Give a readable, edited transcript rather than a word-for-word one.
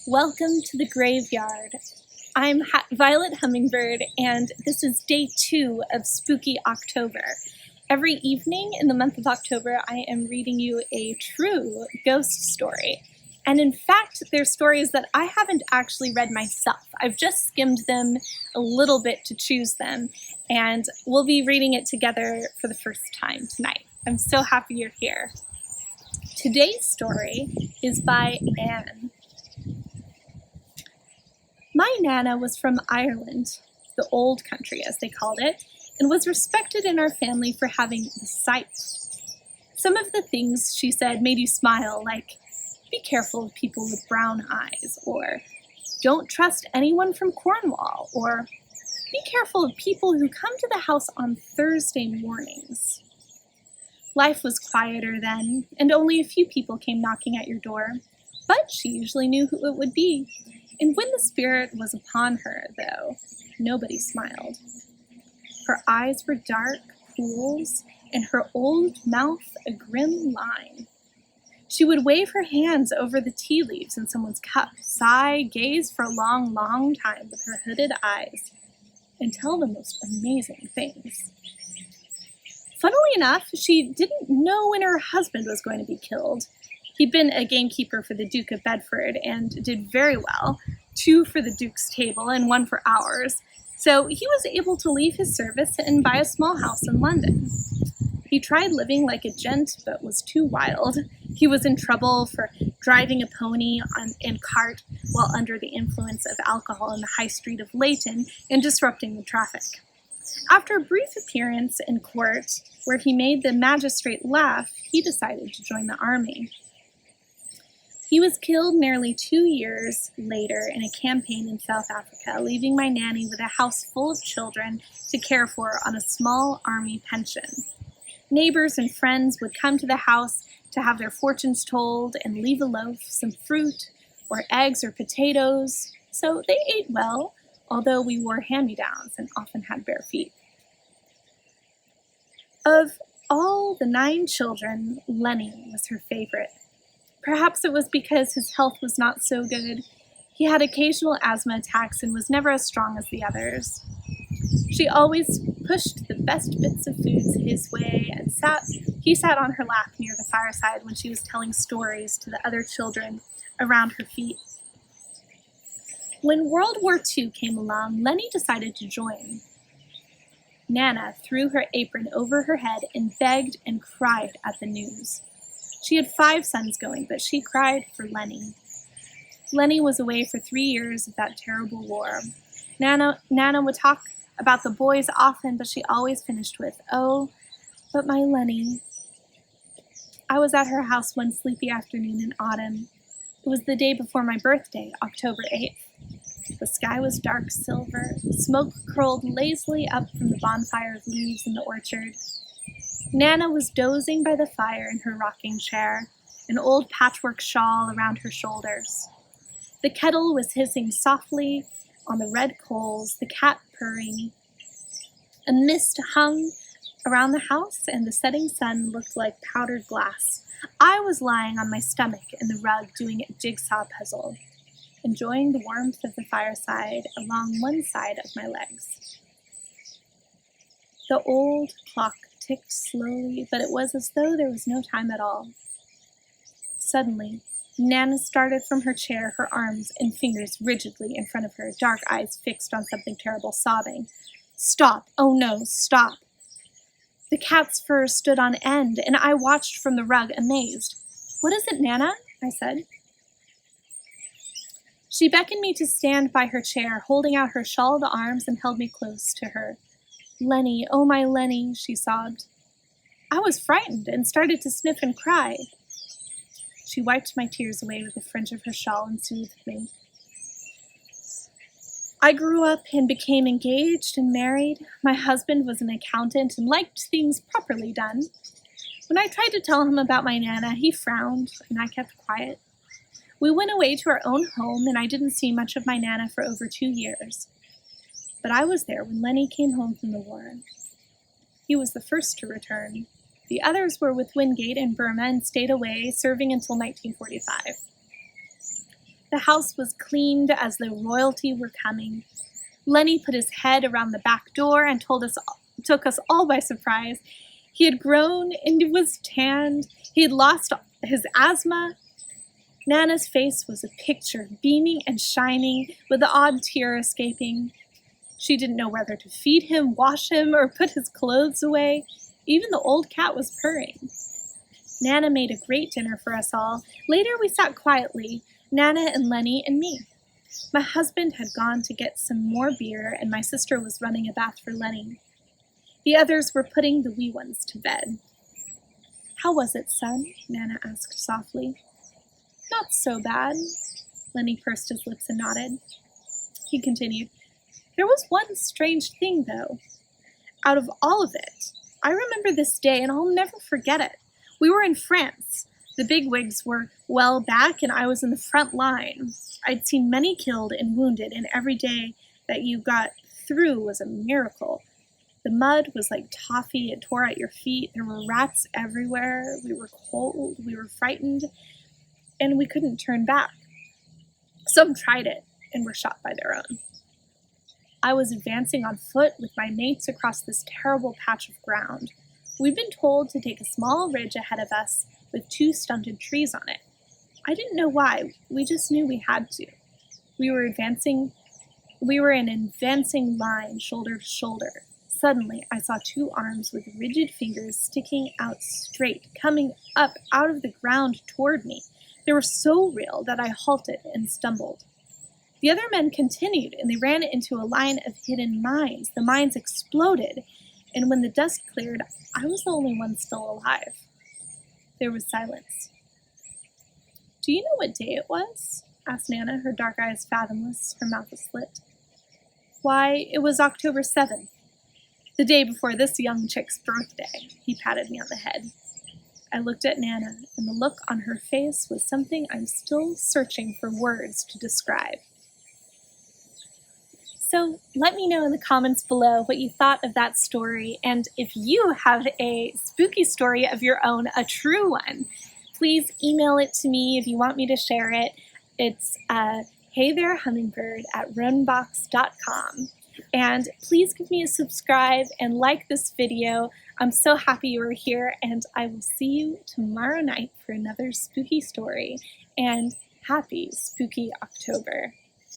Welcome to the graveyard. I'm Violet Hummingbird, and this is day 2 of Spooky October. Every evening in the month of October, I am reading you a true ghost story. And in fact, they're stories that I haven't actually read myself. I've just skimmed them a little bit to choose them, and we'll be reading it together for the first time tonight. I'm so happy you're here. Today's story is by Anne. My Nana was from Ireland, the old country as they called it, and was respected in our family for having the sight. Some of the things she said made you smile, like, be careful of people with brown eyes, or don't trust anyone from Cornwall, or be careful of people who come to the house on Thursday mornings. Life was quieter then, and only a few people came knocking at your door, but she usually knew who it would be. And when the spirit was upon her, though, nobody smiled. Her eyes were dark pools, and her old mouth a grim line. She would wave her hands over the tea leaves in someone's cup, sigh, gaze for a long, long time with her hooded eyes, and tell the most amazing things. Funnily enough, she didn't know when her husband was going to be killed. He'd been a gamekeeper for the Duke of Bedford and did very well, 2 for the Duke's table and 1 for ours, so he was able to leave his service and buy a small house in London. He tried living like a gent, but was too wild. He was in trouble for driving a pony and cart while under the influence of alcohol in the high street of Leighton and disrupting the traffic. After a brief appearance in court, where he made the magistrate laugh, he decided to join the army. He was killed nearly 2 years later in a campaign in South Africa, leaving my nanny with a house full of children to care for on a small army pension. Neighbors and friends would come to the house to have their fortunes told and leave a loaf, some fruit, or eggs or potatoes, so they ate well, although we wore hand-me-downs and often had bare feet. Of all the 9 children, Lenny was her favorite. Perhaps it was because his health was not so good. He had occasional asthma attacks and was never as strong as the others. She always pushed the best bits of foods his way, and he sat on her lap near the fireside when she was telling stories to the other children around her feet. When World War II came along, Lenny decided to join. Nana threw her apron over her head and begged and cried at the news. She had 5 sons going, but she cried for Lenny. Lenny was away for 3 years of that terrible war. Nana would talk about the boys often, but she always finished with, "Oh, but my Lenny." I was at her house one sleepy afternoon in autumn. It was the day before my birthday, October 8th. The sky was dark silver. Smoke curled lazily up from the bonfire of leaves in the orchard. Nana was dozing by the fire in her rocking chair, an old patchwork shawl around her shoulders. The kettle was hissing softly on the red coals, the cat purring. A mist hung around the house, and the setting sun looked like powdered glass. I was lying on my stomach in the rug doing a jigsaw puzzle, enjoying the warmth of the fireside along one side of my legs. The old clock ticked slowly, but it was as though there was no time at all. Suddenly, Nana started from her chair, her arms and fingers rigidly in front of her, dark eyes fixed on something terrible, sobbing. "Stop! Oh no, stop!" The cat's fur stood on end, and I watched from the rug, amazed. "What is it, Nana?" I said. She beckoned me to stand by her chair, holding out her shawled arms, and held me close to her. "Lenny, oh my Lenny," she sobbed. I was frightened and started to sniff and cry. She wiped my tears away with the fringe of her shawl and soothed me. I grew up and became engaged and married. My husband was an accountant and liked things properly done. When I tried to tell him about my Nana, he frowned, and I kept quiet. We went away to our own home, and I didn't see much of my Nana for over 2 years. But I was there when Lenny came home from the war. He was the first to return. The others were with Wingate in Burma and stayed away, serving until 1945. The house was cleaned as though royalty were coming. Lenny put his head around the back door and took us all by surprise. He had grown and was tanned. He had lost his asthma. Nana's face was a picture, beaming and shining, with the odd tear escaping. She didn't know whether to feed him, wash him, or put his clothes away. Even the old cat was purring. Nana made a great dinner for us all. Later we sat quietly, Nana and Lenny and me. My husband had gone to get some more beer, and my sister was running a bath for Lenny. The others were putting the wee ones to bed. "How was it, son?" Nana asked softly. "Not so bad." Lenny pursed his lips and nodded. He continued, "There was one strange thing, though. Out of all of it, I remember this day, and I'll never forget it. We were in France. The bigwigs were well back, and I was in the front line. I'd seen many killed and wounded, and every day that you got through was a miracle. The mud was like toffee. It tore at your feet. There were rats everywhere. We were cold. We were frightened, and we couldn't turn back. Some tried it and were shot by their own. I was advancing on foot with my mates across this terrible patch of ground. We'd been told to take a small ridge ahead of us with 2 stunted trees on it. I didn't know why. We just knew we had to. We were in an advancing line, shoulder to shoulder. Suddenly, I saw 2 arms with rigid fingers sticking out straight, coming up out of the ground toward me. They were so real that I halted and stumbled. The other men continued, and they ran into a line of hidden mines. The mines exploded, and when the dust cleared, I was the only one still alive. There was silence. "Do you know what day it was?" asked Nana, her dark eyes fathomless, her mouth aslit. "Why, it was October 7th, the day before this young chick's birthday." He patted me on the head. I looked at Nana, and the look on her face was something I'm still searching for words to describe. So let me know in the comments below what you thought of that story, and if you have a spooky story of your own, a true one, please email it to me if you want me to share it. It's heytherehummingbird@runbox.com. And please give me a subscribe and like this video. I'm so happy you are here, and I will see you tomorrow night for another spooky story. And happy spooky October.